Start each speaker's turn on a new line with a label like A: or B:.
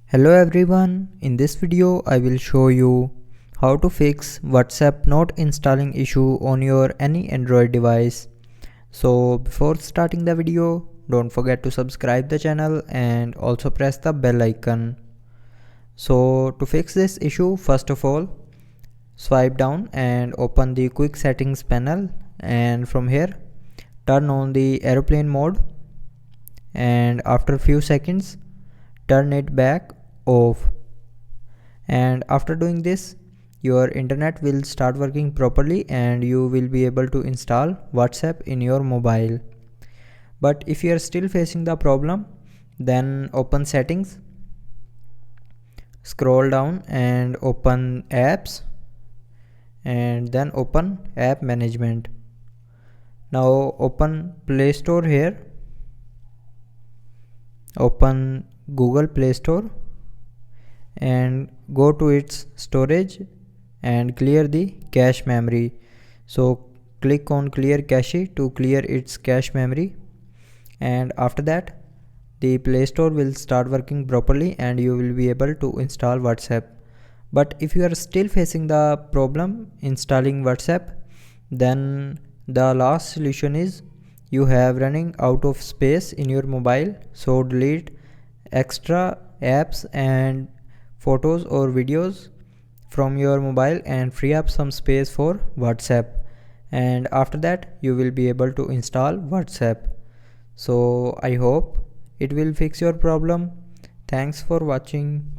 A: Hello everyone, in this video I will show you how to fix WhatsApp not installing issue on your any Android device. So before starting the video, don't forget to subscribe the channel and also press the bell icon. So to fix this issue, first of all, swipe down and open the quick settings panel, and from here turn on the airplane mode, and after a few seconds turn it back off. And after doing this, your internet will start working properly and you will be able to install WhatsApp in your mobile. But if you are still facing the problem, then open settings, scroll down and open apps, and then open app management. Now open Play Store here, open Google Play Store and go to its storage and clear the cache memory. So click on clear cache to clear its cache memory, and after that the Play Store will start working properly and you will be able to install WhatsApp. But if you are still facing the problem installing WhatsApp, then the last solution is you have running out of space in your mobile. So delete extra apps and photos or videos from your mobile and free up some space for WhatsApp, and after that you will be able to install WhatsApp. So I hope it will fix your problem. Thanks for watching.